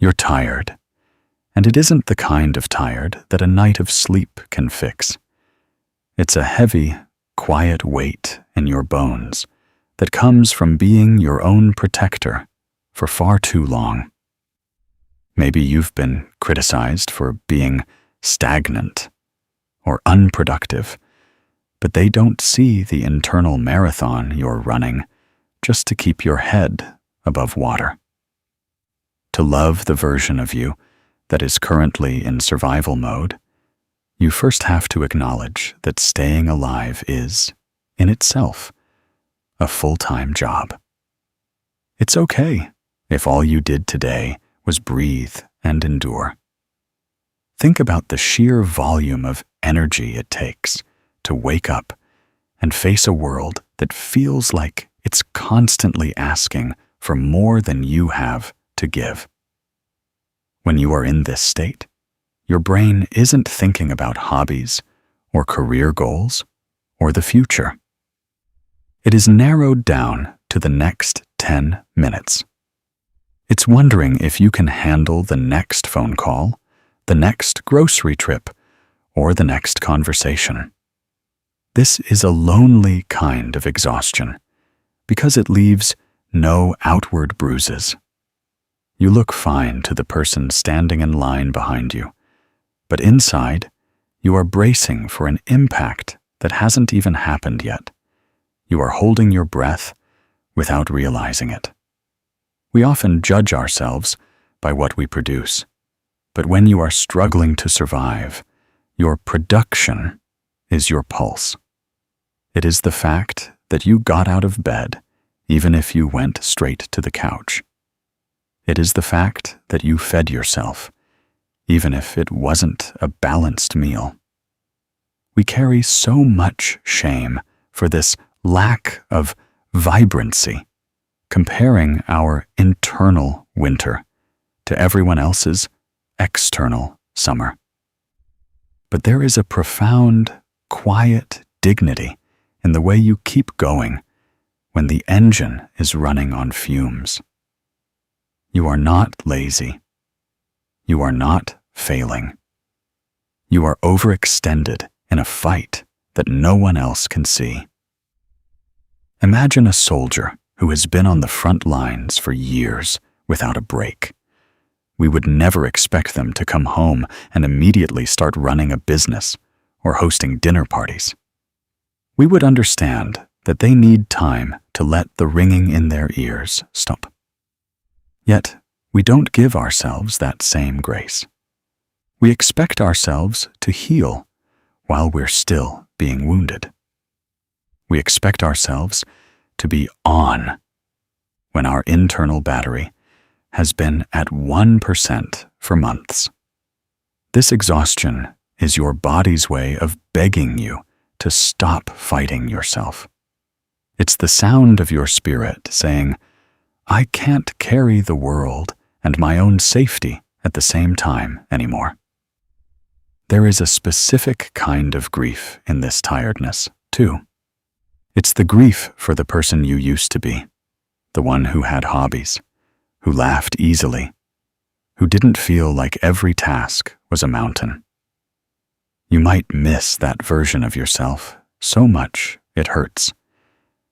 You're tired, and it isn't the kind of tired that a night of sleep can fix. It's a heavy, quiet weight in your bones that comes from being your own protector for far too long. Maybe you've been criticized for being stagnant or unproductive, but they don't see the internal marathon you're running just to keep your head above water. To love the version of you that is currently in survival mode, you first have to acknowledge that staying alive is, in itself, a full-time job. It's okay if all you did today was breathe and endure. Think about the sheer volume of energy it takes to wake up and face a world that feels like it's constantly asking for more than you have to give. When you are in this state, your brain isn't thinking about hobbies or career goals or the future. It is narrowed down to the next 10 minutes. It's wondering if you can handle the next phone call, the next grocery trip, or the next conversation. This is a lonely kind of exhaustion because it leaves no outward bruises. You look fine to the person standing in line behind you, but inside, you are bracing for an impact that hasn't even happened yet. You are holding your breath without realizing it. We often judge ourselves by what we produce, but when you are struggling to survive, your production is your pulse. It is the fact that you got out of bed, even if you went straight to the couch. It is the fact that you fed yourself, even if it wasn't a balanced meal. We carry so much shame for this lack of vibrancy, comparing our internal winter to everyone else's external summer. But there is a profound, quiet dignity in the way you keep going when the engine is running on fumes. You are not lazy. You are not failing. You are overextended in a fight that no one else can see. Imagine a soldier who has been on the front lines for years without a break. We would never expect them to come home and immediately start running a business or hosting dinner parties. We would understand that they need time to let the ringing in their ears stop. Yet, we don't give ourselves that same grace. We expect ourselves to heal while we're still being wounded. We expect ourselves to be on when our internal battery has been at 1% for months. This exhaustion is your body's way of begging you to stop fighting yourself. It's the sound of your spirit saying, I can't carry the world and my own safety at the same time anymore. There is a specific kind of grief in this tiredness, too. It's the grief for the person you used to be, the one who had hobbies, who laughed easily, who didn't feel like every task was a mountain. You might miss that version of yourself so much it hurts,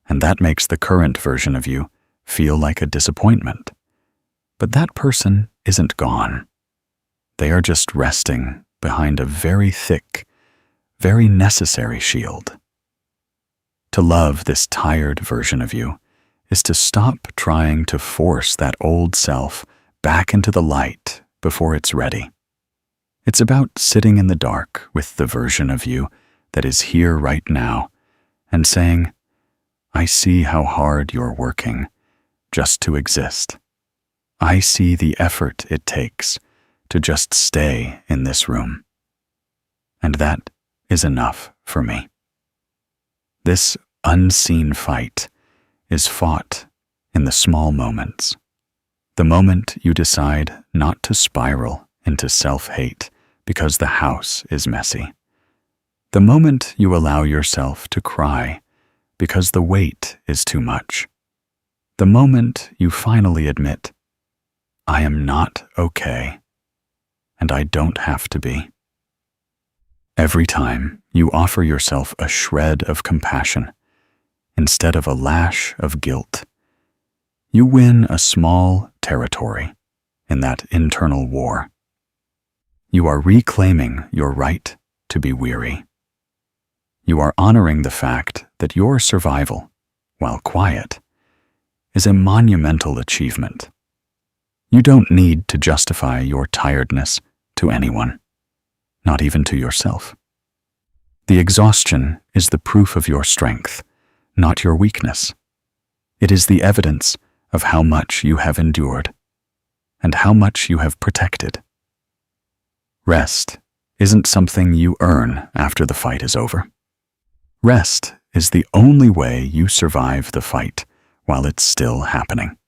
and that makes the current version of you feel like a disappointment. But that person isn't gone. They are just resting behind a very thick, very necessary shield. To love this tired version of you is to stop trying to force that old self back into the light before it's ready. It's about sitting in the dark with the version of you that is here right now and saying, I see how hard you're working just to exist. I see the effort it takes to just stay in this room. And that is enough for me. This unseen fight is fought in the small moments. The moment you decide not to spiral into self-hate because the house is messy. The moment you allow yourself to cry because the weight is too much. The moment you finally admit, I am not okay, and I don't have to be. Every time you offer yourself a shred of compassion instead of a lash of guilt, you win a small territory in that internal war. You are reclaiming your right to be weary. You are honoring the fact that your survival, while quiet, is a monumental achievement. You don't need to justify your tiredness to anyone, not even to yourself. The exhaustion is the proof of your strength, not your weakness. It is the evidence of how much you have endured and how much you have protected. Rest isn't something you earn after the fight is over. Rest is the only way you survive the fight while it's still happening.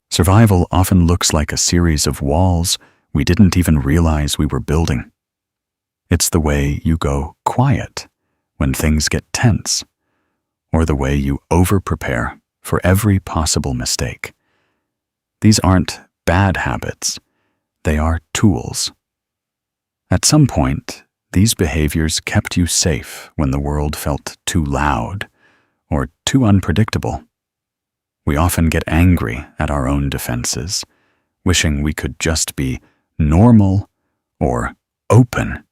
Survival often looks like a series of walls we didn't even realize we were building. It's the way you go quiet when things get tense, or the way you over-prepare for every possible mistake. These aren't bad habits, they are tools. At some point, these behaviors kept you safe when the world felt too loud or too unpredictable. We often get angry at our own defenses, wishing we could just be normal or open.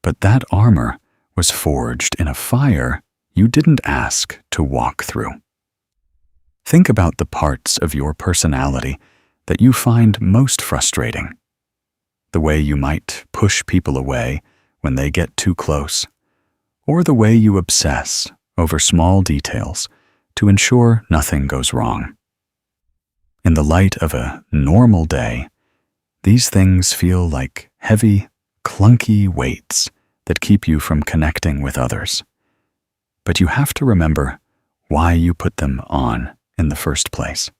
But that armor was forged in a fire you didn't ask to walk through. Think about the parts of your personality that you find most frustrating. The way you might push people away when they get too close, or the way you obsess over small details to ensure nothing goes wrong. In the light of a normal day, these things feel like heavy, clunky weights that keep you from connecting with others. But you have to remember why you put them on in the first place.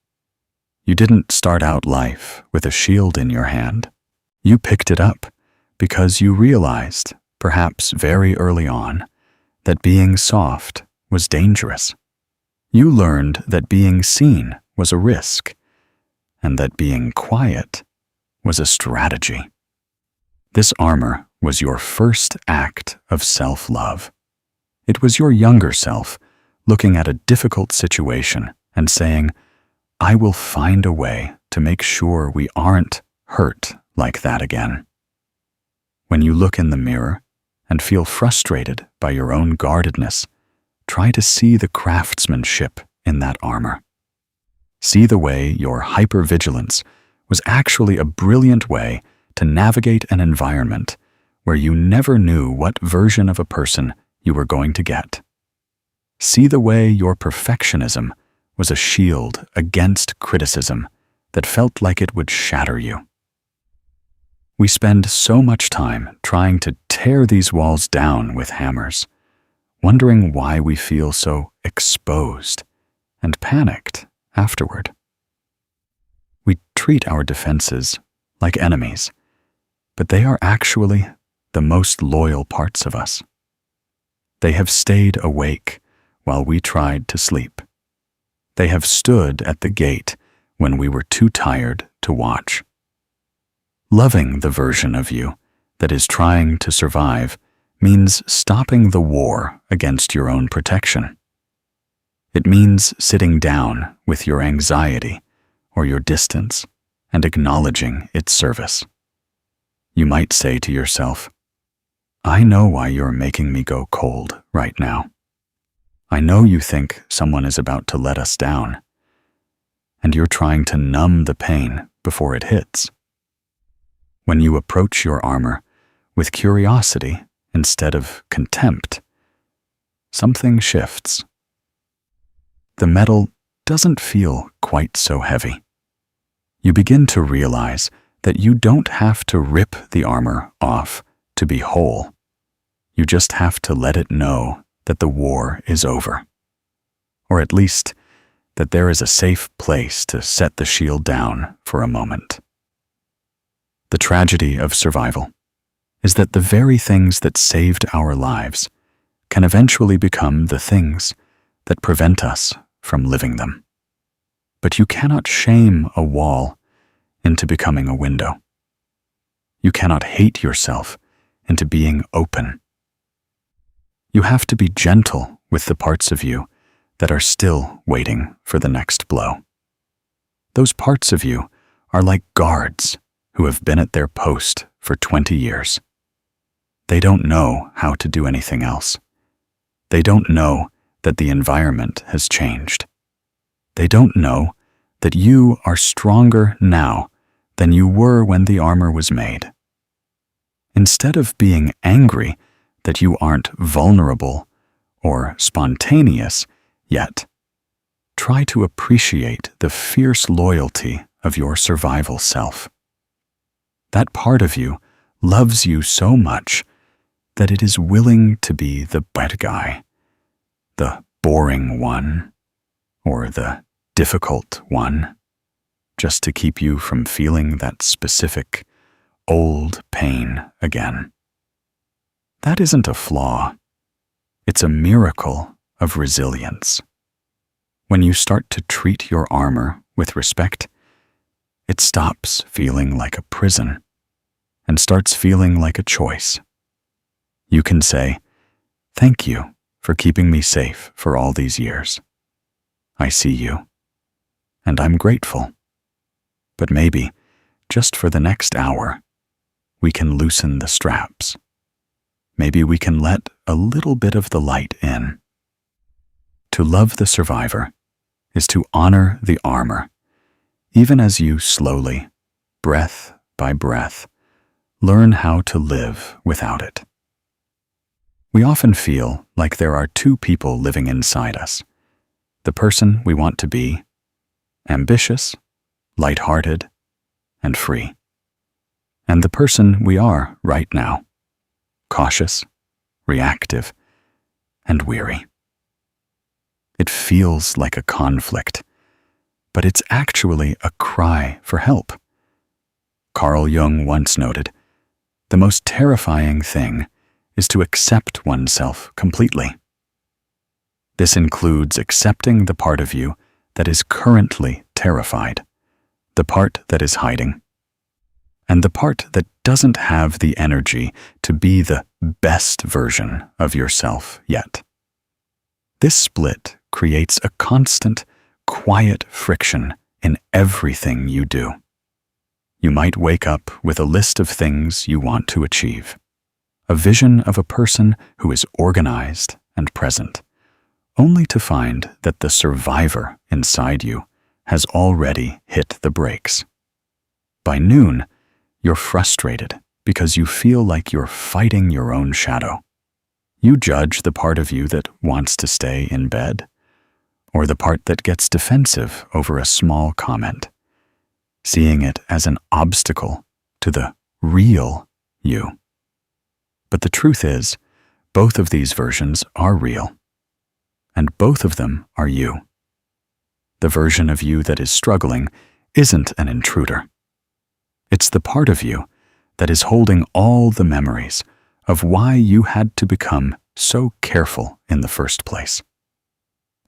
You didn't start out life with a shield in your hand. You picked it up because you realized, perhaps very early on, that being soft was dangerous. You learned that being seen was a risk, and that being quiet was a strategy. This armor was your first act of self-love. It was your younger self looking at a difficult situation and saying, I will find a way to make sure we aren't hurt like that again. When you look in the mirror and feel frustrated by your own guardedness, try to see the craftsmanship in that armor. See the way your hyper-vigilance was actually a brilliant way to navigate an environment where you never knew what version of a person you were going to get. See the way your perfectionism was a shield against criticism that felt like it would shatter you. We spend so much time trying to tear these walls down with hammers, wondering why we feel so exposed and panicked afterward. We treat our defenses like enemies, but they are actually the most loyal parts of us. They have stayed awake while we tried to sleep. They have stood at the gate when we were too tired to watch. Loving the version of you that is trying to survive means stopping the war against your own protection. It means sitting down with your anxiety or your distance and acknowledging its service. You might say to yourself, I know why you're making me go cold right now. I know you think someone is about to let us down, and you're trying to numb the pain before it hits. When you approach your armor with curiosity instead of contempt, something shifts. The metal doesn't feel quite so heavy. You begin to realize that you don't have to rip the armor off to be whole. You just have to let it know that the war is over, or at least that there is a safe place to set the shield down for a moment. The tragedy of survival is that the very things that saved our lives can eventually become the things that prevent us from living them. But you cannot shame a wall into becoming a window. You cannot hate yourself into being open. You have to be gentle with the parts of you that are still waiting for the next blow. Those parts of you are like guards who have been at their post for 20 years. They don't know how to do anything else. They don't know that the environment has changed. They don't know that you are stronger now than you were when the armor was made. Instead of being angry that you aren't vulnerable or spontaneous yet, try to appreciate the fierce loyalty of your survival self. That part of you loves you so much that it is willing to be the bad guy, the boring one, or the difficult one, just to keep you from feeling that specific old pain again. That isn't a flaw. It's a miracle of resilience. When you start to treat your armor with respect, it stops feeling like a prison and starts feeling like a choice. You can say, "Thank you for keeping me safe for all these years. I see you, and I'm grateful. But maybe, just for the next hour, we can loosen the straps. Maybe we can let a little bit of the light in." To love the survivor is to honor the armor, even as you slowly, breath by breath, learn how to live without it. We often feel like there are two people living inside us: the person we want to be, ambitious, light-hearted, and free, and the person we are right now, cautious, reactive, and weary. It feels like a conflict, but it's actually a cry for help. Carl Jung once noted, "The most terrifying thing is to accept oneself completely." This includes accepting the part of you that is currently terrified, the part that is hiding, and the part that doesn't have the energy to be the best version of yourself yet. This split creates a constant, quiet friction in everything you do. You might wake up with a list of things you want to achieve, a vision of a person who is organized and present, only to find that the survivor inside you has already hit the brakes. By noon, you're frustrated because you feel like you're fighting your own shadow. You judge the part of you that wants to stay in bed, or the part that gets defensive over a small comment, seeing it as an obstacle to the real you. But the truth is, both of these versions are real, and both of them are you. The version of you that is struggling isn't an intruder. It's the part of you that is holding all the memories of why you had to become so careful in the first place.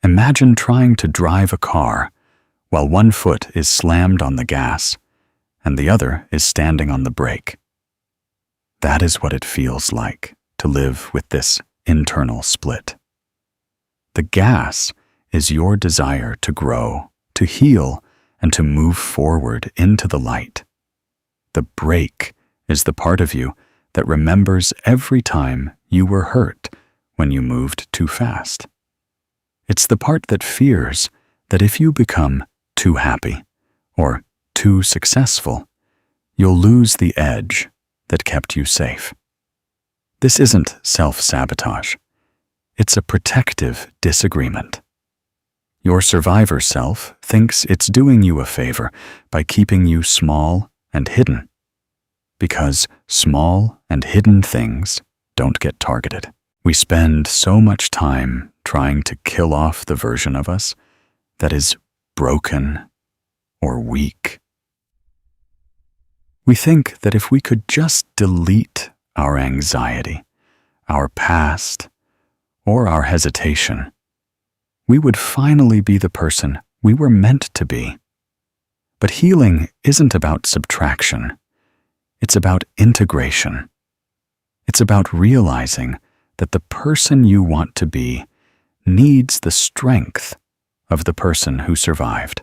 Imagine trying to drive a car while one foot is slammed on the gas and the other is standing on the brake. That is what it feels like to live with this internal split. The gas is your desire to grow, to heal, and to move forward into the light. The brake is the part of you that remembers every time you were hurt when you moved too fast. It's the part that fears that if you become too happy or too successful, you'll lose the edge that kept you safe. This isn't self-sabotage. It's a protective disagreement. Your survivor self thinks it's doing you a favor by keeping you small and hidden, because small and hidden things don't get targeted. We spend so much time trying to kill off the version of us that is broken or weak. We think that if we could just delete our anxiety, our past, or our hesitation, we would finally be the person we were meant to be. But healing isn't about subtraction. It's about integration. It's about realizing that the person you want to be needs the strength of the person who survived.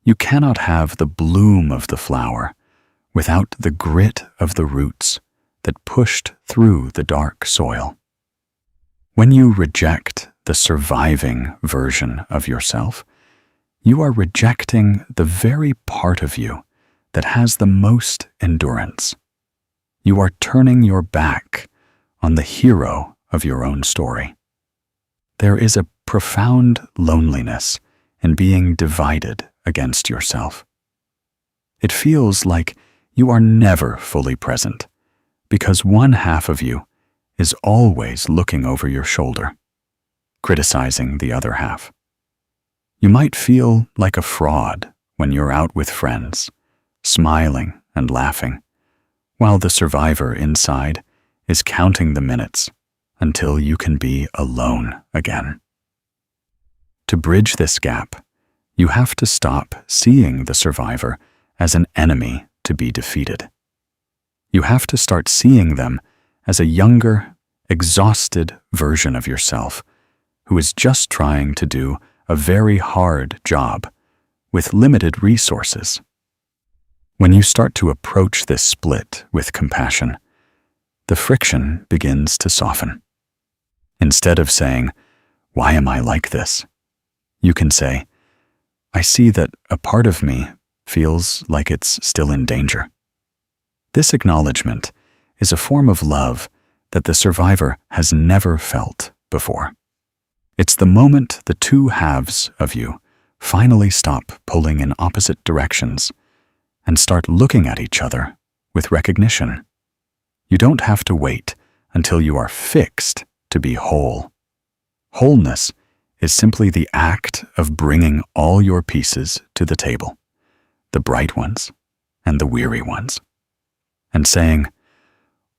You cannot have the bloom of the flower without the grit of the roots that pushed through the dark soil. When you reject the surviving version of yourself, you are rejecting the very part of you that has the most endurance. You are turning your back on the hero of your own story. There is a profound loneliness in being divided against yourself. It feels like you are never fully present because one half of you is always looking over your shoulder, criticizing the other half. You might feel like a fraud when you're out with friends, smiling and laughing, while the survivor inside is counting the minutes until you can be alone again. To bridge this gap, you have to stop seeing the survivor as an enemy to be defeated. You have to start seeing them as a younger, exhausted version of yourself who is just trying to do a very hard job with limited resources. When you start to approach this split with compassion, the friction begins to soften. Instead of saying, "Why am I like this?" you can say, "I see that a part of me feels like it's still in danger." This acknowledgement is a form of love that the survivor has never felt before. It's the moment the two halves of you finally stop pulling in opposite directions and start looking at each other with recognition. You don't have to wait until you are fixed to be whole. Wholeness is simply the act of bringing all your pieces to the table, the bright ones and the weary ones, and saying,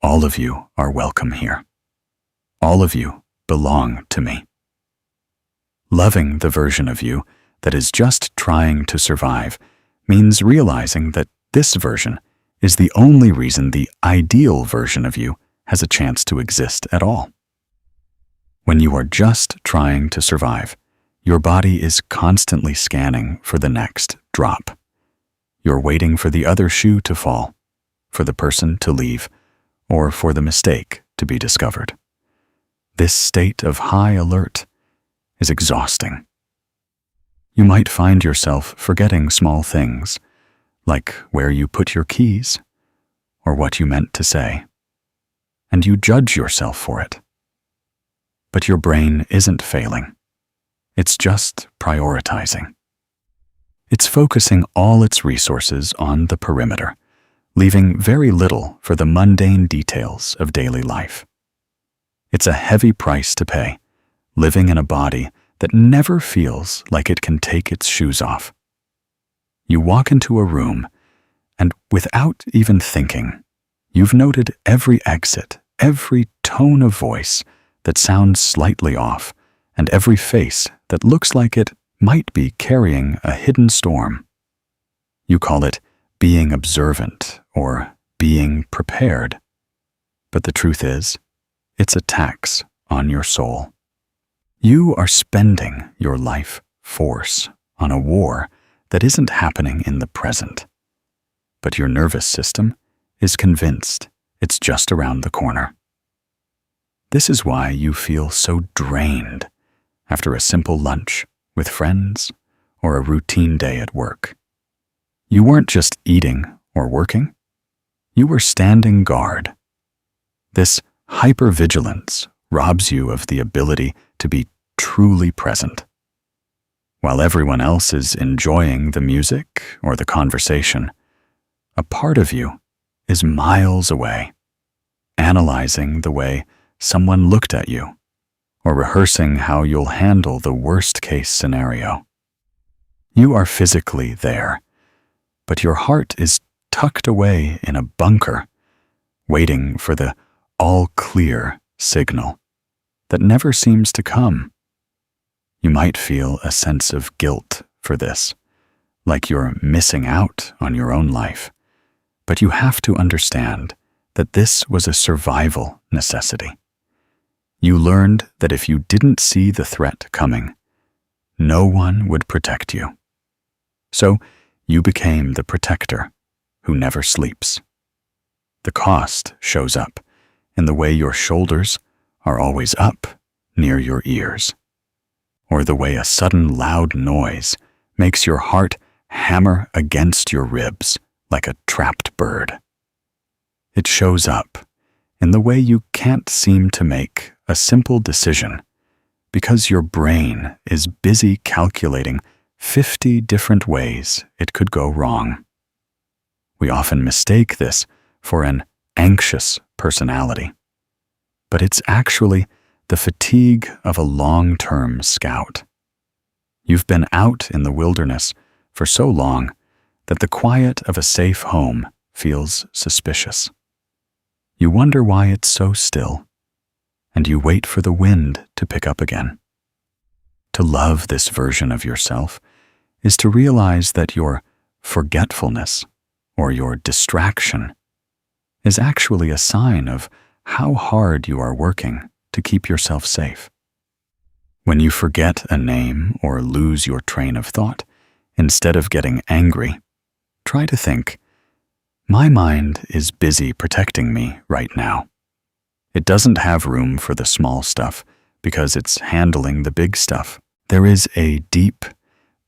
"All of you are welcome here. All of you belong to me." Loving the version of you that is just trying to survive means realizing that this version is the only reason the ideal version of you has a chance to exist at all. When you are just trying to survive, your body is constantly scanning for the next drop. You're waiting for the other shoe to fall, for the person to leave, or for the mistake to be discovered. This state of high alert is exhausting. You might find yourself forgetting small things, like where you put your keys or what you meant to say, and you judge yourself for it. But your brain isn't failing. It's just prioritizing. It's focusing all its resources on the perimeter, leaving very little for the mundane details of daily life. It's a heavy price to pay, living in a body that never feels like it can take its shoes off. You walk into a room, and without even thinking, you've noted every exit, every tone of voice that sounds slightly off, and every face that looks like it might be carrying a hidden storm. You call it being observant or being prepared. But the truth is, it's a tax on your soul. You are spending your life force on a war that isn't happening in the present. But your nervous system is convinced it's just around the corner. This is why you feel so drained after a simple lunch with friends or a routine day at work. You weren't just eating or working, you were standing guard. This hyper-vigilance robs you of the ability to be truly present. While everyone else is enjoying the music or the conversation, a part of you is miles away, analyzing the way someone looked at you, or rehearsing how you'll handle the worst-case scenario. You are physically there, but your heart is tucked away in a bunker, waiting for the all-clear signal that never seems to come. You might feel a sense of guilt for this, like you're missing out on your own life. But you have to understand that this was a survival necessity. You learned that if you didn't see the threat coming, no one would protect you. So you became the protector who never sleeps. The cost shows up in the way your shoulders are always up near your ears, or the way a sudden loud noise makes your heart hammer against your ribs like a trapped bird. It shows up in the way you can't seem to make a simple decision because your brain is busy calculating 50 different ways it could go wrong. We often mistake this for an anxious personality, but it's actually the fatigue of a long-term scout. You've been out in the wilderness for so long that the quiet of a safe home feels suspicious. You wonder why it's so still, and you wait for the wind to pick up again. To love this version of yourself is to realize that your forgetfulness or your distraction is actually a sign of how hard you are working to keep yourself safe. When you forget a name or lose your train of thought, instead of getting angry, try to think, my mind is busy protecting me right now. It doesn't have room for the small stuff because it's handling the big stuff. There is a deep,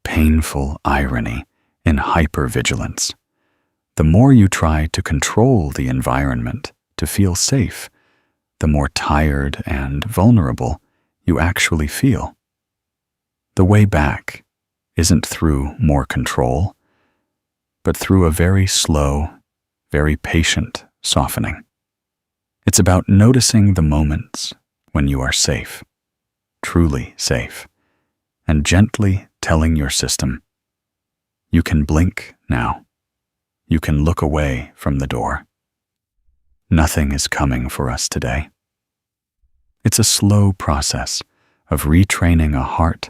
painful irony in hyper-vigilance. The more you try to control the environment to feel safe, the more tired and vulnerable you actually feel. The way back isn't through more control, but through a very slow, very patient softening. It's about noticing the moments when you are safe, truly safe, and gently telling your system, you can blink now. You can look away from the door. Nothing is coming for us today. It's a slow process of retraining a heart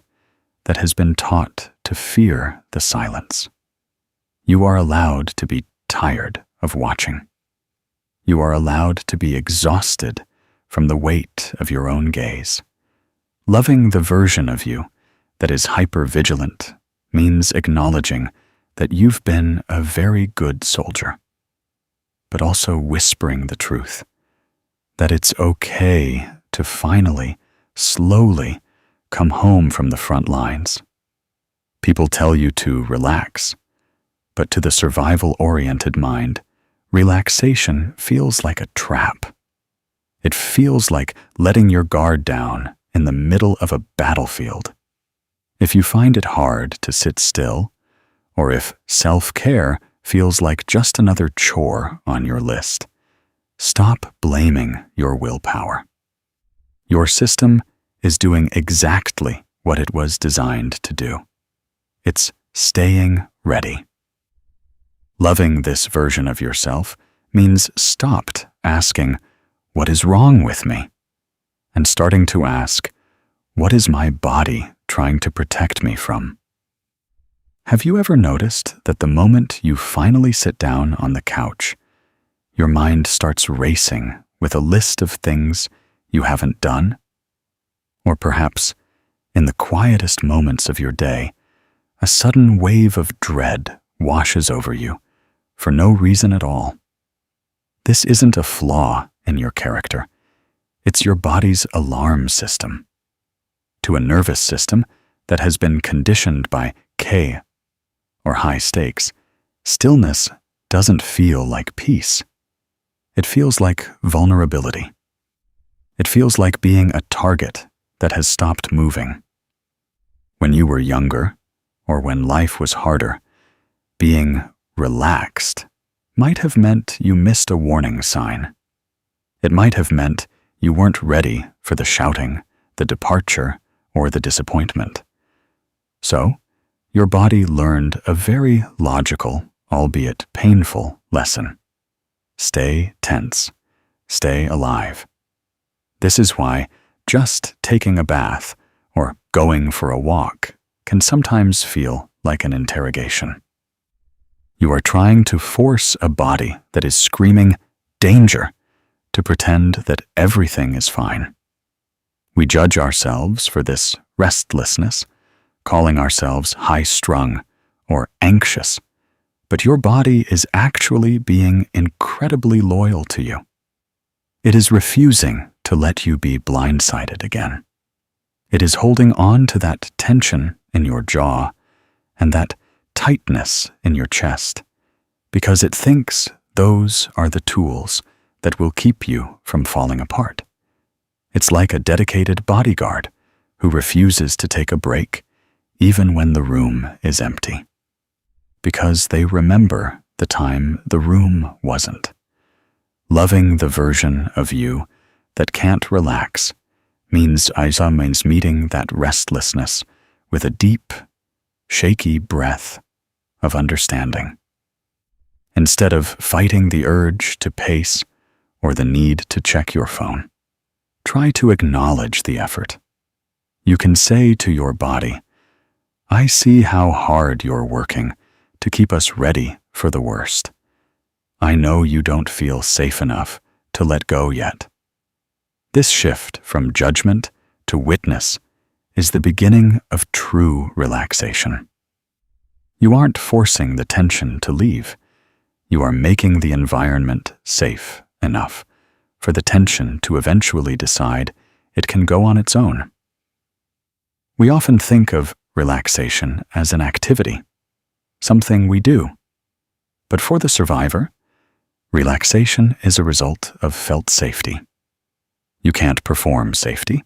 that has been taught to fear the silence. You are allowed to be tired of watching. You are allowed to be exhausted from the weight of your own gaze. Loving the version of you that is hyper-vigilant means acknowledging that you've been a very good soldier, but also whispering the truth, that it's okay to finally, slowly come home from the front lines. People tell you to relax, but to the survival-oriented mind, relaxation feels like a trap. It feels like letting your guard down in the middle of a battlefield. If you find it hard to sit still, or if self-care feels like just another chore on your list, stop blaming your willpower. Your system is doing exactly what it was designed to do. It's staying ready. Loving this version of yourself means stopped asking, "What is wrong with me?" and starting to ask, "What is my body trying to protect me from?" Have you ever noticed that the moment you finally sit down on the couch, your mind starts racing with a list of things you haven't done? Or perhaps, in the quietest moments of your day, a sudden wave of dread washes over you for no reason at all. This isn't a flaw in your character. It's your body's alarm system. To a nervous system that has been conditioned by K or high stakes, stillness doesn't feel like peace. It feels like vulnerability. It feels like being a target that has stopped moving. When you were younger, or when life was harder, being relaxed might have meant you missed a warning sign. It might have meant you weren't ready for the shouting, the departure, or the disappointment. So, your body learned a very logical, albeit painful, lesson. Stay tense. Stay alive. This is why just taking a bath or going for a walk can sometimes feel like an interrogation. You are trying to force a body that is screaming danger to pretend that everything is fine. We judge ourselves for this restlessness, calling ourselves high-strung or anxious, but your body is actually being incredibly loyal to you. It is refusing to let you be blindsided again. It is holding on to that tension in your jaw and that tightness in your chest because it thinks those are the tools that will keep you from falling apart. It's like a dedicated bodyguard who refuses to take a break even when the room is empty, because they remember the time the room wasn't. Loving the version of you that can't relax means meeting that restlessness with a deep, shaky breath of understanding. Instead of fighting the urge to pace or the need to check your phone, try to acknowledge the effort. You can say to your body, "I see how hard you're working to keep us ready for the worst. I know you don't feel safe enough to let go yet." This shift from judgment to witness is the beginning of true relaxation. You aren't forcing the tension to leave. You are making the environment safe enough for the tension to eventually decide it can go on its own. We often think of relaxation as an activity, something we do. But for the survivor, relaxation is a result of felt safety. You can't perform safety.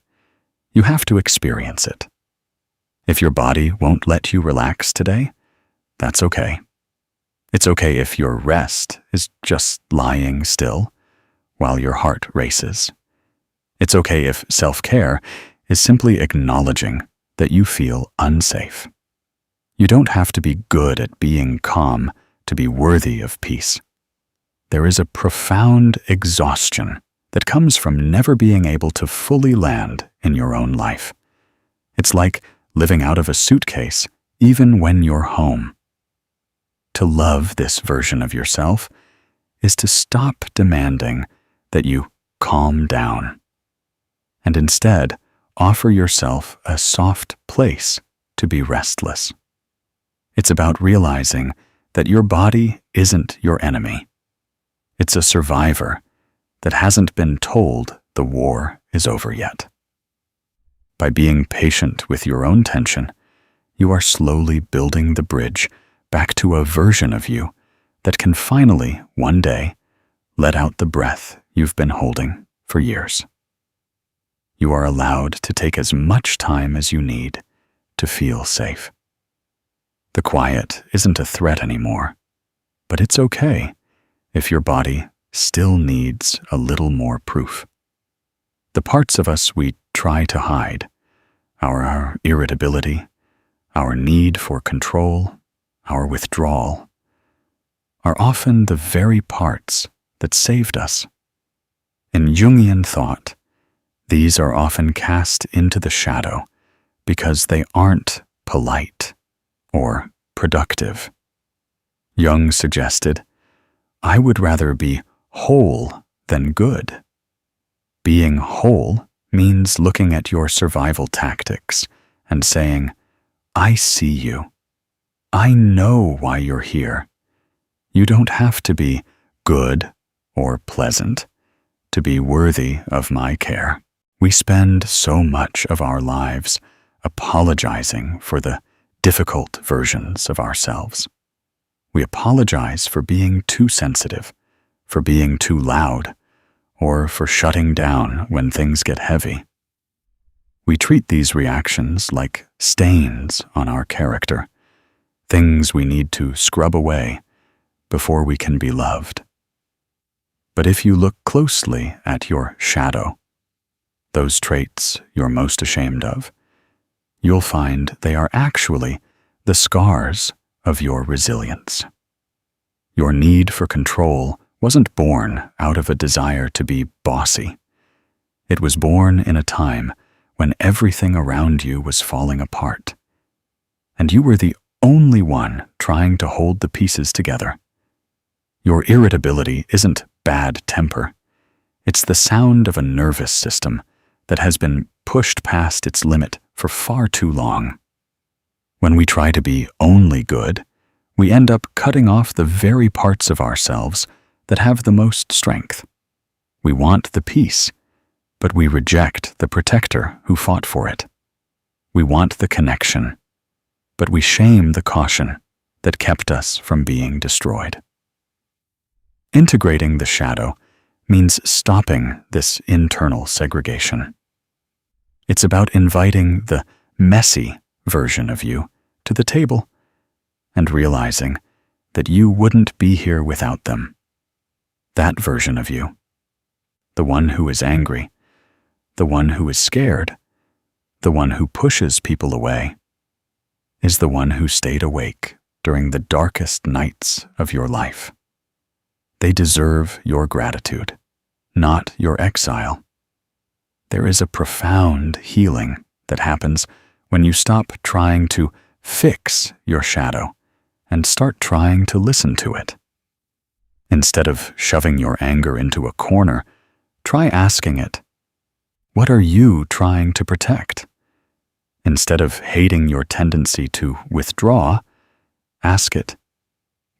You have to experience it. If your body won't let you relax today, that's okay. It's okay if your rest is just lying still while your heart races. It's okay if self-care is simply acknowledging that you feel unsafe. You don't have to be good at being calm to be worthy of peace. There is a profound exhaustion that comes from never being able to fully land in your own life. It's like living out of a suitcase even when you're home. To love this version of yourself is to stop demanding that you calm down and instead offer yourself a soft place to be restless. It's about realizing that your body isn't your enemy. It's a survivor that hasn't been told the war is over yet. By being patient with your own tension, you are slowly building the bridge back to a version of you that can finally, one day, let out the breath you've been holding for years. You are allowed to take as much time as you need to feel safe. The quiet isn't a threat anymore, but it's okay if your body still needs a little more proof. The parts of us we try to hide, our irritability, our need for control, our withdrawal, are often the very parts that saved us. In Jungian thought, these are often cast into the shadow because they aren't polite or productive. Jung suggested, "I would rather be whole than good." Being whole means looking at your survival tactics and saying, "I see you. I know why you're here. You don't have to be good or pleasant to be worthy of my care." We spend so much of our lives apologizing for the difficult versions of ourselves. We apologize for being too sensitive, for being too loud, or for shutting down when things get heavy. We treat these reactions like stains on our character, things we need to scrub away before we can be loved. But if you look closely at your shadow, those traits you're most ashamed of, you'll find they are actually the scars of your resilience. Your need for control wasn't born out of a desire to be bossy. It was born in a time when everything around you was falling apart, and you were the only one trying to hold the pieces together. Your irritability isn't bad temper. It's the sound of a nervous system that has been pushed past its limit for far too long. When we try to be only good, we end up cutting off the very parts of ourselves that have the most strength. We want the peace, but we reject the protector who fought for it. We want the connection, but we shame the caution that kept us from being destroyed. Integrating the shadow means stopping this internal segregation. It's about inviting the messy version of you to the table and realizing that you wouldn't be here without them. That version of you, the one who is angry, the one who is scared, the one who pushes people away, is the one who stayed awake during the darkest nights of your life. They deserve your gratitude, not your exile. There is a profound healing that happens when you stop trying to fix your shadow and start trying to listen to it. Instead of shoving your anger into a corner, try asking it, "What are you trying to protect?" Instead of hating your tendency to withdraw, ask it,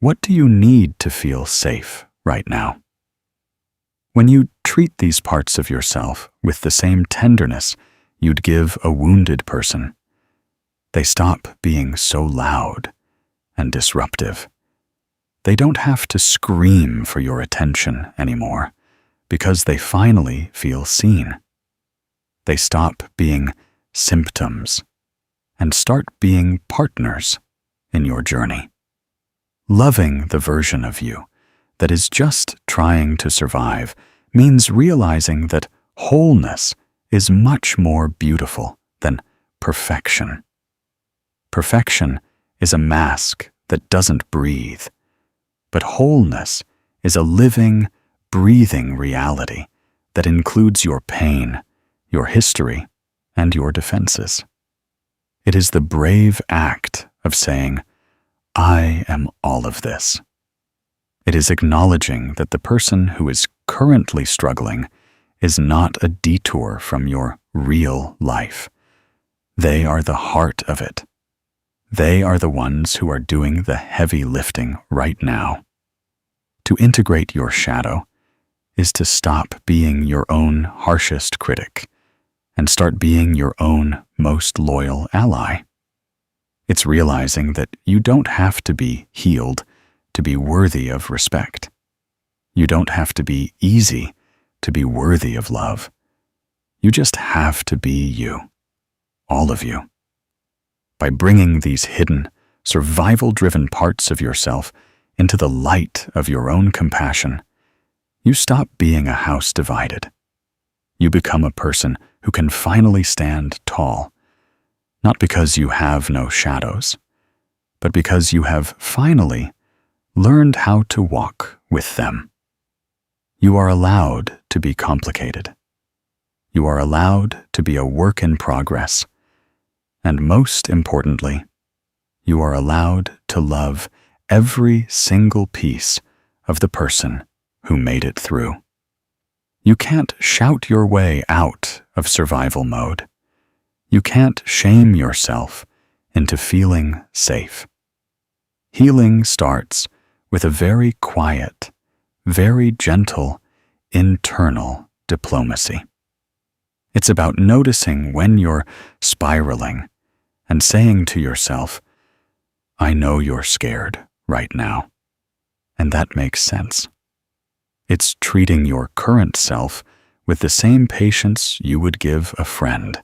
"What do you need to feel safe right now?" When you treat these parts of yourself with the same tenderness you'd give a wounded person, they stop being so loud and disruptive. They don't have to scream for your attention anymore because they finally feel seen. They stop being symptoms and start being partners in your journey. Loving the version of you that is just trying to survive means realizing that wholeness is much more beautiful than perfection. Perfection is a mask that doesn't breathe, but wholeness is a living, breathing reality that includes your pain, your history, and your defenses. It is the brave act of saying, "I am all of this." It is acknowledging that the person who is currently struggling is not a detour from your real life. They are the heart of it. They are the ones who are doing the heavy lifting right now. To integrate your shadow is to stop being your own harshest critic and start being your own most loyal ally. It's realizing that you don't have to be healed to be worthy of respect. You don't have to be easy to be worthy of love. You just have to be you, all of you. By bringing these hidden, survival-driven parts of yourself into the light of your own compassion, you stop being a house divided. You become a person who can finally stand tall, not because you have no shadows, but because you have finally learned how to walk with them. You are allowed to be complicated. You are allowed to be a work in progress. And most importantly, you are allowed to love every single piece of the person who made it through. You can't shout your way out of survival mode. You can't shame yourself into feeling safe. Healing starts with a very quiet, very gentle, internal diplomacy. It's about noticing when you're spiraling and saying to yourself, "I know you're scared right now," and that makes sense. It's treating your current self with the same patience you would give a friend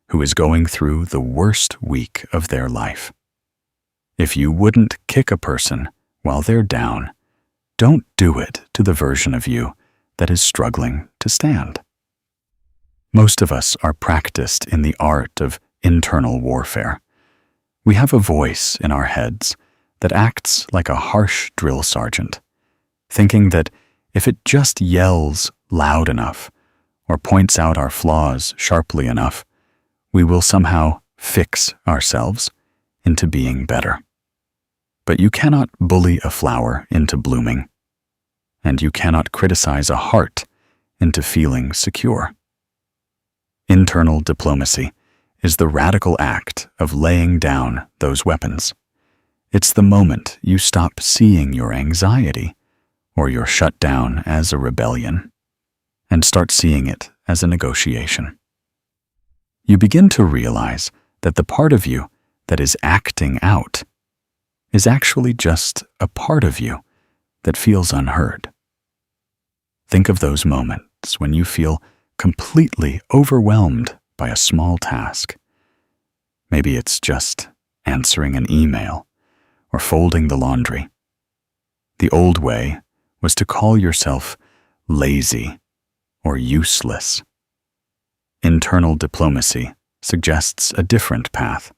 who is going through the worst week of their life. If you wouldn't kick a person while they're down, don't do it to the version of you that is struggling to stand. Most of us are practiced in the art of internal warfare. We have a voice in our heads that acts like a harsh drill sergeant, thinking that if it just yells loud enough or points out our flaws sharply enough, we will somehow fix ourselves into being better. But you cannot bully a flower into blooming, and you cannot criticize a heart into feeling secure. Internal diplomacy is the radical act of laying down those weapons. It's the moment you stop seeing your anxiety or your shutdown as a rebellion and start seeing it as a negotiation. You begin to realize that the part of you that is acting out is actually just a part of you that feels unheard. Think of those moments when you feel completely overwhelmed by a small task. Maybe it's just answering an email or folding the laundry. The old way was to call yourself lazy or useless. Internal diplomacy suggests a different path.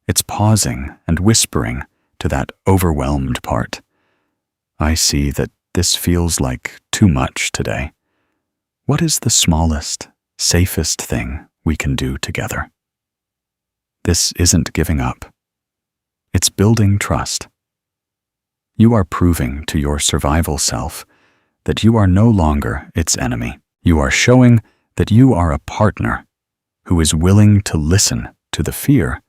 It's pausing and whispering to that overwhelmed part. I see that this feels like too much today. What is the smallest, safest thing we can do together? This isn't giving up. It's building trust. You are proving to your survival self that you are no longer its enemy. You are showing that you are a partner who is willing to listen to the fear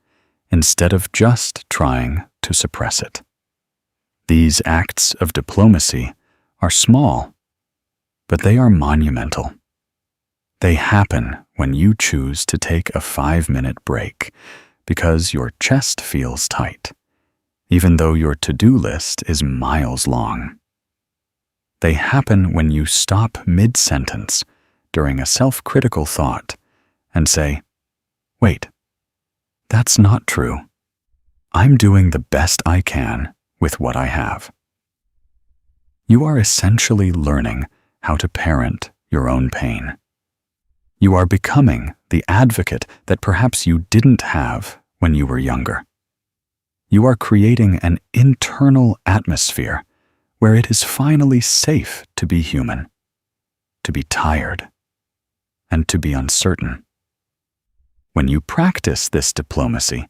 instead of just trying to suppress it. These acts of diplomacy are small, but they are monumental. They happen when you choose to take a 5-minute break because your chest feels tight, even though your to-do list is miles long. They happen when you stop mid-sentence during a self-critical thought and say, "Wait, that's not true. I'm doing the best I can with what I have." You are essentially learning how to parent your own pain. You are becoming the advocate that perhaps you didn't have when you were younger. You are creating an internal atmosphere where it is finally safe to be human, to be tired, and to be uncertain. When you practice this diplomacy,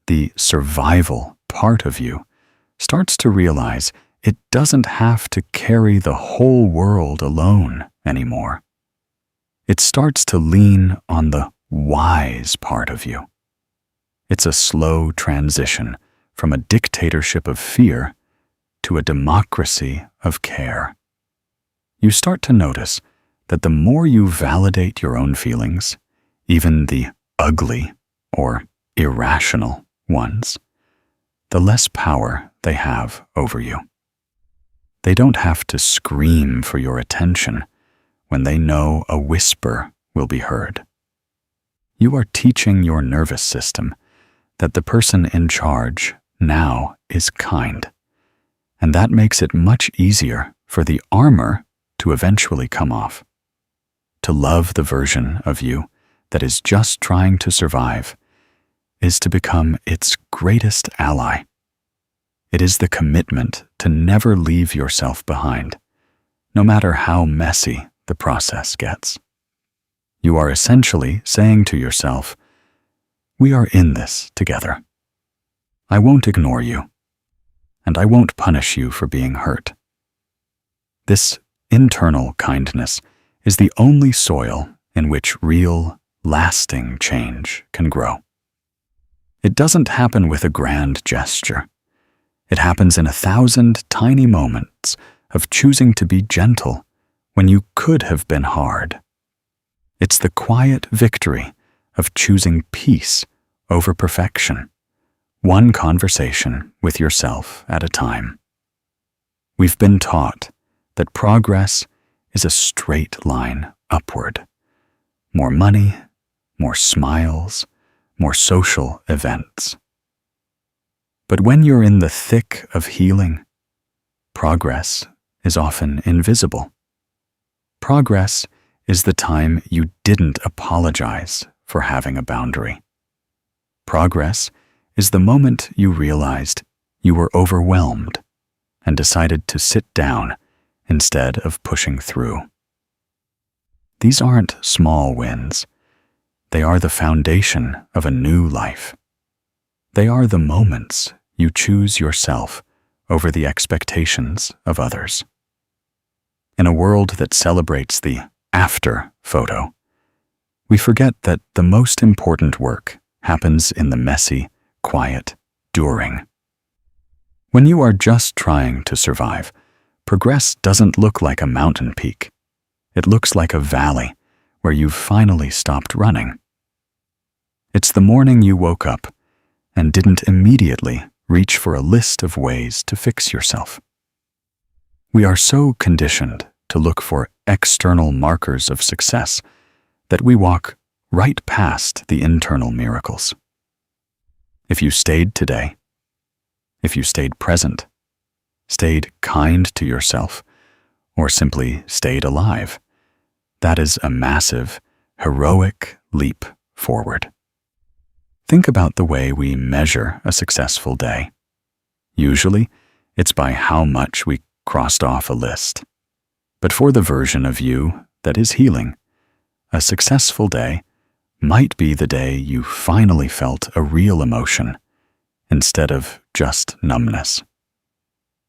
the survival part of you starts to realize it doesn't have to carry the whole world alone anymore. It starts to lean on the wise part of you. It's a slow transition from a dictatorship of fear to a democracy of care. You start to notice that the more you validate your own feelings, even the ugly or irrational ones, the less power they have over you. They don't have to scream for your attention when they know a whisper will be heard. You are teaching your nervous system that the person in charge now is kind, and that makes it much easier for the armor to eventually come off. To love the version of you that is just trying to survive is to become its greatest ally. It is the commitment to never leave yourself behind, no matter how messy the process gets. You are essentially saying to yourself, "We are in this together. I won't ignore you, and I won't punish you for being hurt." This internal kindness is the only soil in which real, lasting change can grow. It doesn't happen with a grand gesture. It happens in 1,000 tiny moments of choosing to be gentle when you could have been hard. It's the quiet victory of choosing peace over perfection, one conversation with yourself at a time. We've been taught that progress is a straight line upward. More money, more smiles, more social events. But when you're in the thick of healing, progress is often invisible. Progress is the time you didn't apologize for having a boundary. Progress is the moment you realized you were overwhelmed and decided to sit down instead of pushing through. These aren't small wins. They are the foundation of a new life. They are the moments you choose yourself over the expectations of others. In a world that celebrates the after photo, we forget that the most important work happens in the messy, quiet during. When you are just trying to survive, progress doesn't look like a mountain peak. It looks like a valley where you've finally stopped running. It's the morning you woke up and didn't immediately reach for a list of ways to fix yourself. We are so conditioned to look for external markers of success that we walk right past the internal miracles. If you stayed today, if you stayed present, stayed kind to yourself, or simply stayed alive, that is a massive, heroic leap forward. Think about the way we measure a successful day. Usually, it's by how much we crossed off a list. But for the version of you that is healing, a successful day might be the day you finally felt a real emotion instead of just numbness.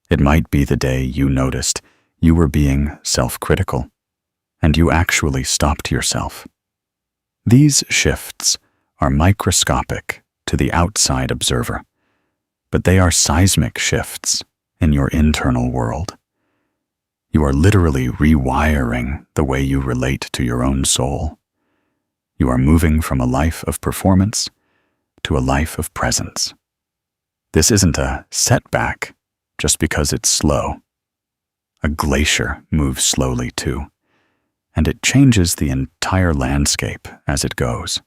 It might be the day you noticed you were being self-critical and you actually stopped yourself. These shifts are microscopic to the outside observer, but they are seismic shifts in your internal world. You are literally rewiring the way you relate to your own soul. You are moving from a life of performance to a life of presence. This isn't a setback just because it's slow. A glacier moves slowly too, and it changes the entire landscape as it goes.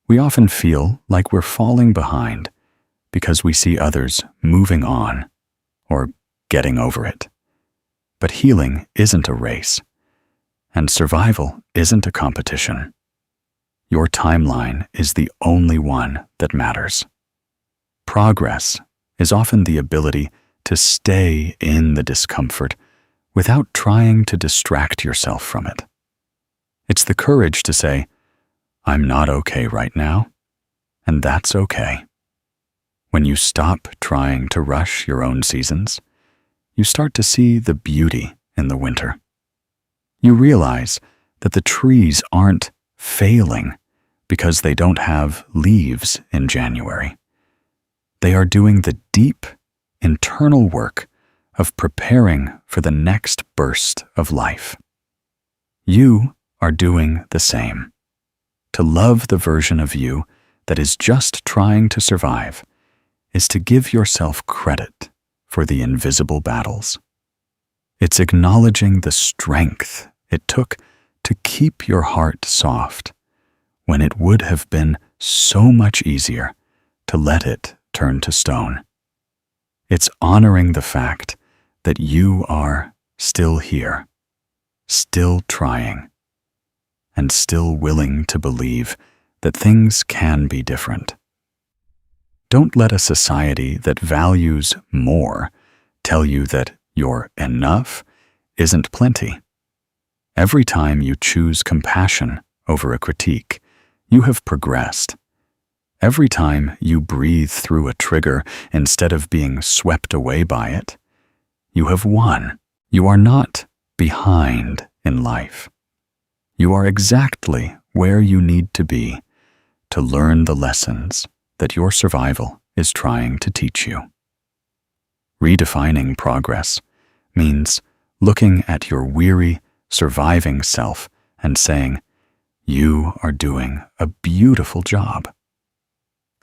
We often feel like we're falling behind because we see others moving on or getting over it. But healing isn't a race, and survival isn't a competition. Your timeline is the only one that matters. Progress is often the ability to stay in the discomfort without trying to distract yourself from it. It's the courage to say, I'm not okay right now, and that's okay. When you stop trying to rush your own seasons, you start to see the beauty in the winter. You realize that the trees aren't failing because they don't have leaves in January. They are doing the deep, internal work of preparing for the next burst of life. You are doing the same. To love the version of you that is just trying to survive is to give yourself credit for the invisible battles. It's acknowledging the strength it took to keep your heart soft when it would have been so much easier to let it turn to stone. It's honoring the fact that you are still here, still trying, and still willing to believe that things can be different. Don't let a society that values more tell you that your enough isn't plenty. Every time you choose compassion over a critique, you have progressed. Every time you breathe through a trigger instead of being swept away by it, you have won. You are not behind in life. You are exactly where you need to be to learn the lessons that your survival is trying to teach you. Redefining progress means looking at your weary, surviving self and saying, you are doing a beautiful job.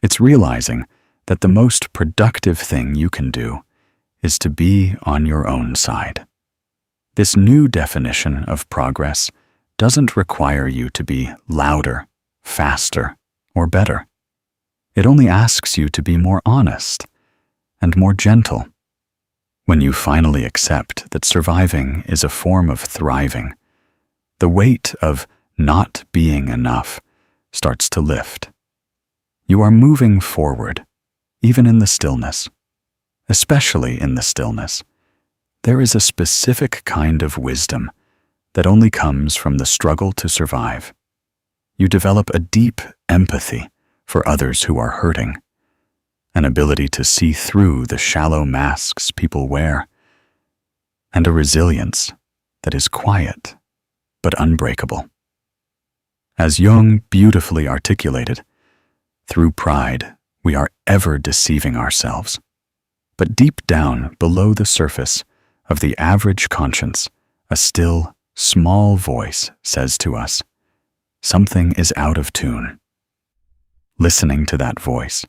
It's realizing that the most productive thing you can do is to be on your own side. This new definition of progress doesn't require you to be louder, faster, or better. It only asks you to be more honest and more gentle. When you finally accept that surviving is a form of thriving, the weight of not being enough starts to lift. You are moving forward, even in the stillness. Especially in the stillness, there is a specific kind of wisdom that only comes from the struggle to survive. You develop a deep empathy for others who are hurting, an ability to see through the shallow masks people wear, and a resilience that is quiet but unbreakable. As Jung beautifully articulated, through pride, we are ever deceiving ourselves. But deep down below the surface of the average conscience, a still, small voice says to us, something is out of tune. Listening to that voice,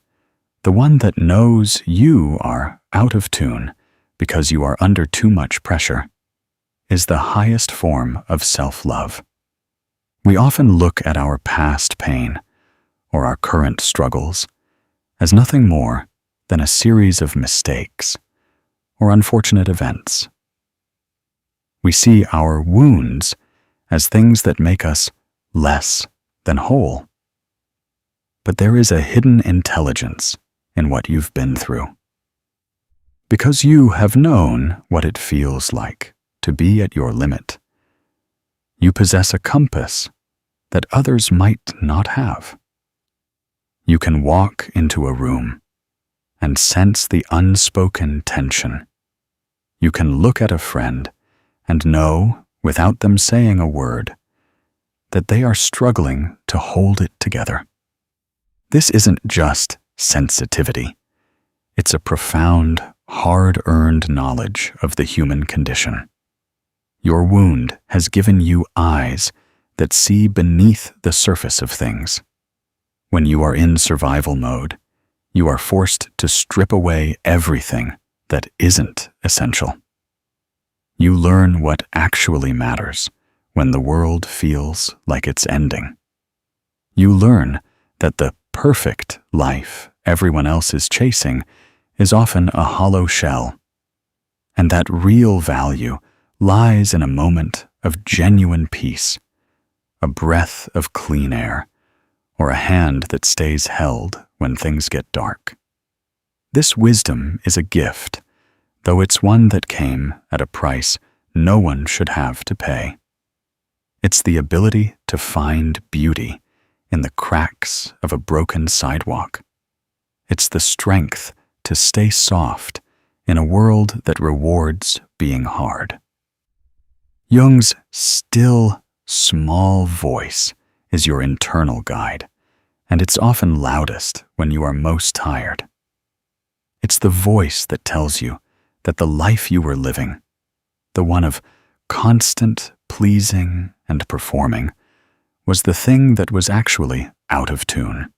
the one that knows you are out of tune because you are under too much pressure, is the highest form of self-love. We often look at our past pain or our current struggles as nothing more than a series of mistakes or unfortunate events. We see our wounds as things that make us less than whole. But there is a hidden intelligence in what you've been through. Because you have known what it feels like to be at your limit, you possess a compass that others might not have. You can walk into a room and sense the unspoken tension. You can look at a friend and know, without them saying a word, that they are struggling to hold it together. This isn't just sensitivity. It's a profound, hard-earned knowledge of the human condition. Your wound has given you eyes that see beneath the surface of things. When you are in survival mode, you are forced to strip away everything that isn't essential. You learn what actually matters when the world feels like it's ending. You learn that the perfect life everyone else is chasing is often a hollow shell, and that real value lies in a moment of genuine peace, a breath of clean air, or a hand that stays held when things get dark. This wisdom is a gift, though it's one that came at a price no one should have to pay. It's the ability to find beauty in the cracks of a broken sidewalk. It's the strength to stay soft in a world that rewards being hard. Jung's still, small voice is your internal guide, and it's often loudest when you are most tired. It's the voice that tells you that the life you were living, the one of constant pleasing and performing, was the thing that was actually out of tune.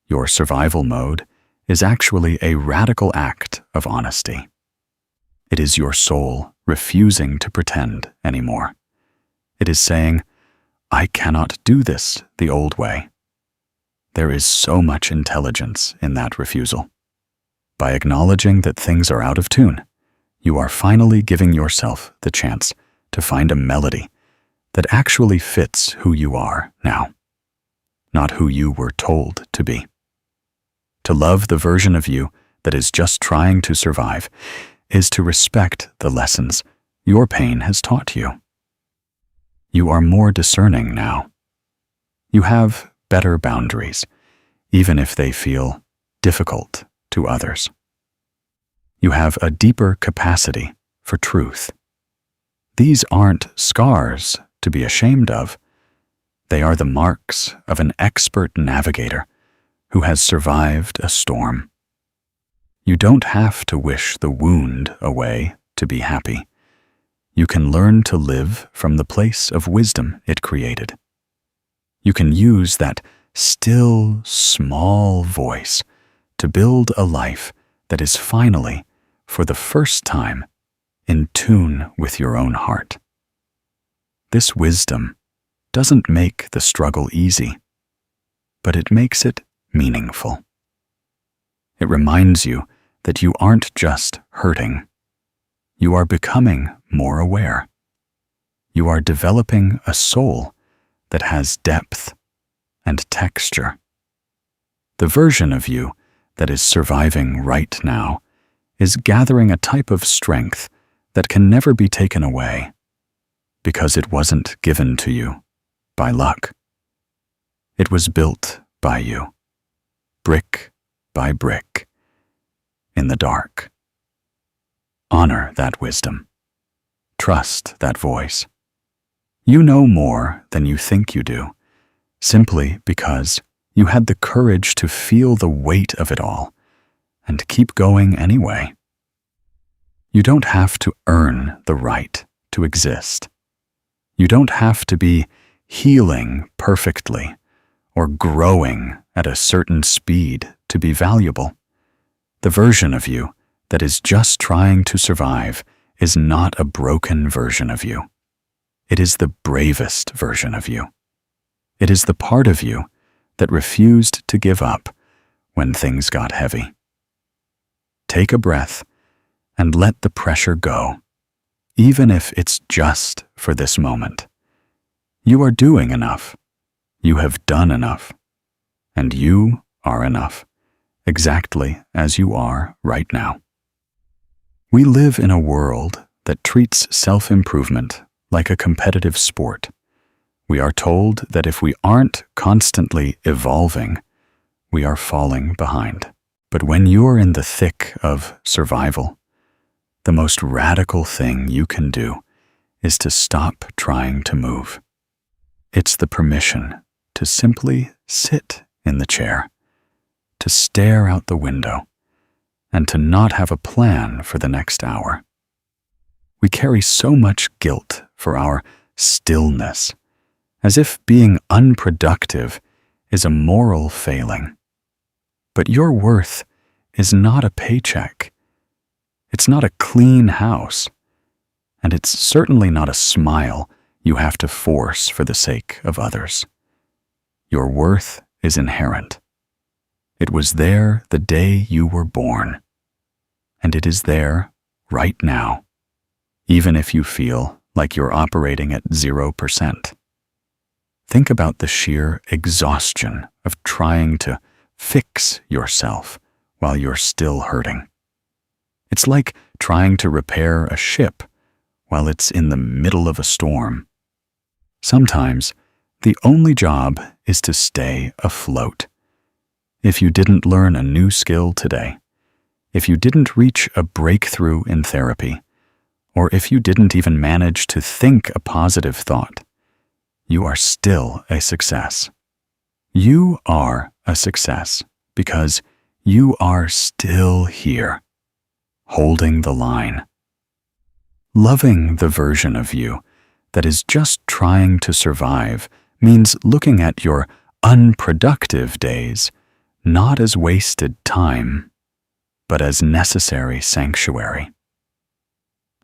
Your survival mode is actually a radical act of honesty. It is your soul refusing to pretend anymore. It is saying, I cannot do this the old way. There is so much intelligence in that refusal. By acknowledging that things are out of tune, you are finally giving yourself the chance to find a melody that actually fits who you are now, not who you were told to be. To love the version of you that is just trying to survive is to respect the lessons your pain has taught you. You are more discerning now. You have better boundaries, even if they feel difficult to others. You have a deeper capacity for truth. These aren't scars to be ashamed of. They are the marks of an expert navigator who has survived a storm. You don't have to wish the wound away to be happy. You can learn to live from the place of wisdom it created. You can use that still, small voice to build a life that is finally, for the first time, in tune with your own heart. This wisdom doesn't make the struggle easy, but it makes it meaningful. It reminds you that you aren't just hurting. You are becoming more aware. You are developing a soul that has depth and texture. The version of you that is surviving right now is gathering a type of strength that can never be taken away, because it wasn't given to you by luck. It was built by you, brick by brick, in the dark. Honor that wisdom. Trust that voice. You know more than you think you do, simply because you had the courage to feel the weight of it all and keep going anyway. You don't have to earn the right to exist. You don't have to be healing perfectly or growing at a certain speed to be valuable. The version of you that is just trying to survive is not a broken version of you. It is the bravest version of you. It is the part of you that refused to give up when things got heavy. Take a breath and let the pressure go, even if it's just for this moment. You are doing enough. You have done enough. And you are enough, exactly as you are right now. We live in a world that treats self-improvement like a competitive sport. We are told that if we aren't constantly evolving, we are falling behind. But when you're in the thick of survival, the most radical thing you can do is to stop trying to move. It's the permission to simply sit in the chair, to stare out the window, and to not have a plan for the next hour. We carry so much guilt for our stillness, as if being unproductive is a moral failing. But your worth is not a paycheck. It's not a clean house. And it's certainly not a smile you have to force for the sake of others. Your worth is inherent. It was there the day you were born. And it is there right now, even if you feel like you're operating at 0%. Think about the sheer exhaustion of trying to fix yourself while you're still hurting. It's like trying to repair a ship while it's in the middle of a storm. Sometimes, the only job is to stay afloat. If you didn't learn a new skill today, if you didn't reach a breakthrough in therapy, or if you didn't even manage to think a positive thought, you are still a success. You are a success because you are still here, holding the line. Loving the version of you that is just trying to survive means looking at your unproductive days not as wasted time, but as necessary sanctuary.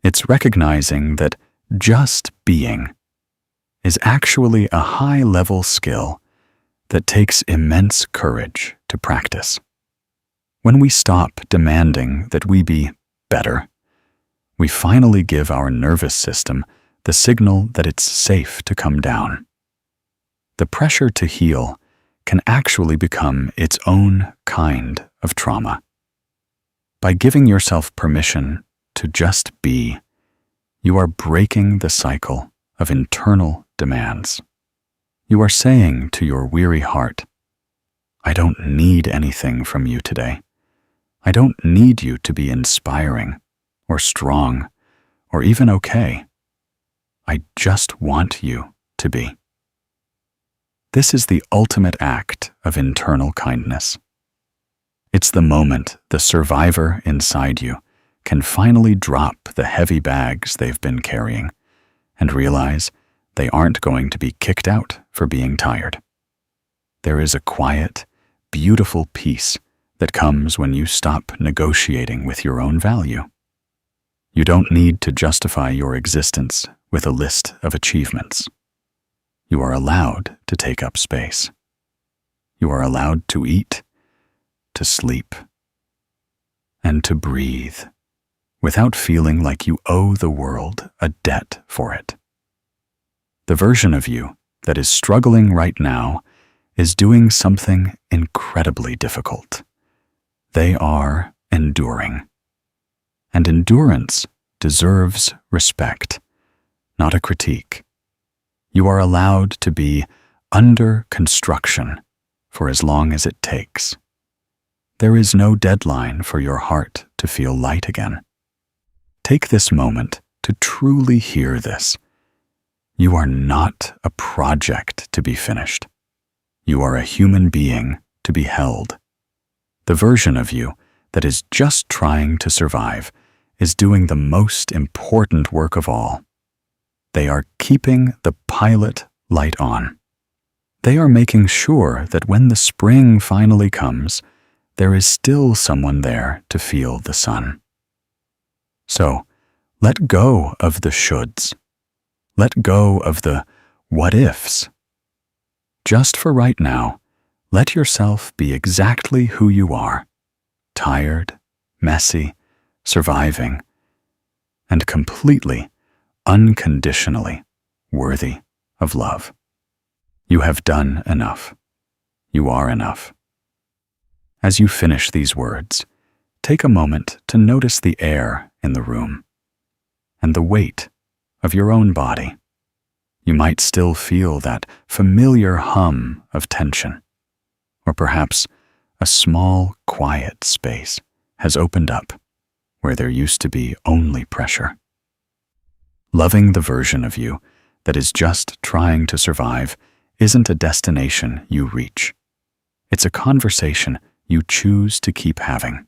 It's recognizing that just being is actually a high-level skill that takes immense courage to practice. When we stop demanding that we be better, we finally give our nervous system the signal that it's safe to come down. The pressure to heal can actually become its own kind of trauma. By giving yourself permission to just be, you are breaking the cycle of internal demands. You are saying to your weary heart, I don't need anything from you today. I don't need you to be inspiring or strong or even okay. I just want you to be. This is the ultimate act of internal kindness. It's the moment the survivor inside you can finally drop the heavy bags they've been carrying and realize they aren't going to be kicked out for being tired. There is a quiet, beautiful peace that comes when you stop negotiating with your own value. You don't need to justify your existence with a list of achievements. You are allowed to take up space. You are allowed to eat, to sleep, and to breathe without feeling like you owe the world a debt for it. The version of you that is struggling right now is doing something incredibly difficult. They are enduring. And endurance deserves respect, not a critique. You are allowed to be under construction for as long as it takes. there is no deadline for your heart to feel light again. Take this moment to truly hear this. You are not a project to be finished. You are a human being to be held. The version of you that is just trying to survive is doing the most important work of all. They are keeping the pilot light on. They are making sure that when the spring finally comes, there is still someone there to feel the sun. So, let go of the shoulds. Let go of the what ifs. Just for right now, let yourself be exactly who you are, tired, messy, surviving, and completely, unconditionally worthy of love. You have done enough. You are enough. As you finish these words, take a moment to notice the air in the room and the weight of your own body. You might still feel that familiar hum of tension, or perhaps a small, quiet space has opened up where there used to be only pressure. Loving the version of you that is just trying to survive isn't a destination you reach. It's a conversation you choose to keep having.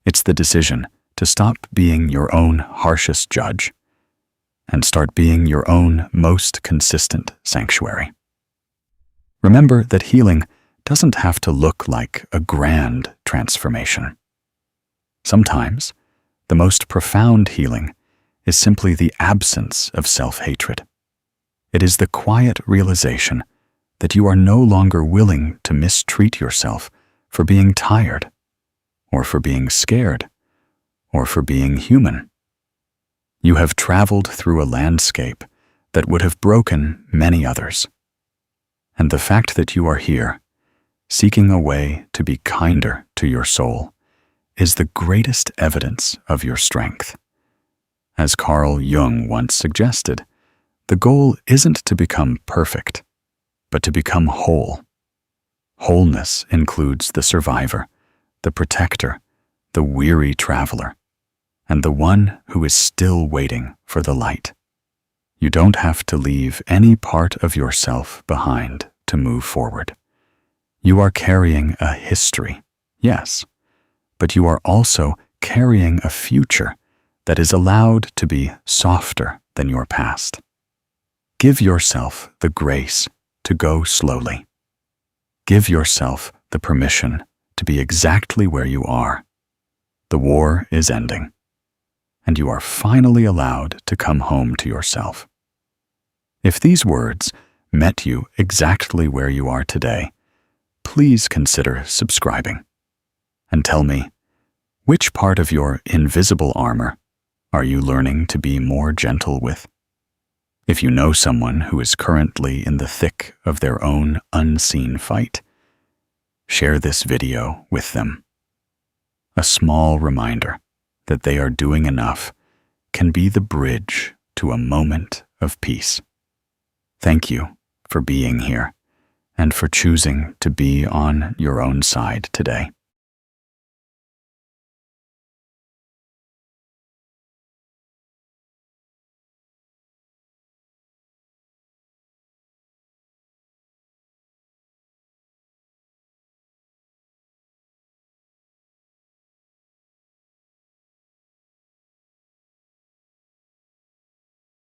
It's the decision to stop being your own harshest judge and start being your own most consistent sanctuary. Remember that healing doesn't have to look like a grand transformation. Sometimes, the most profound healing is simply the absence of self-hatred. It is the quiet realization that you are no longer willing to mistreat yourself for being tired, or for being scared, or for being human. You have traveled through a landscape that would have broken many others. And the fact that you are here, seeking a way to be kinder to your soul, is the greatest evidence of your strength. As Carl Jung once suggested, the goal isn't to become perfect, but to become whole. Wholeness includes the survivor, the protector, the weary traveler, and the one who is still waiting for the light. You don't have to leave any part of yourself behind to move forward. You are carrying a history, yes, but you are also carrying a future that is allowed to be softer than your past. Give yourself the grace to go slowly. Give yourself the permission to be exactly where you are. The war is ending, and you are finally allowed to come home to yourself. If these words met you exactly where you are today, please consider subscribing. And tell me, which part of your invisible armor are you learning to be more gentle with? If you know someone who is currently in the thick of their own unseen fight, share this video with them. A small reminder that they are doing enough can be the bridge to a moment of peace. Thank you for being here and for choosing to be on your own side today.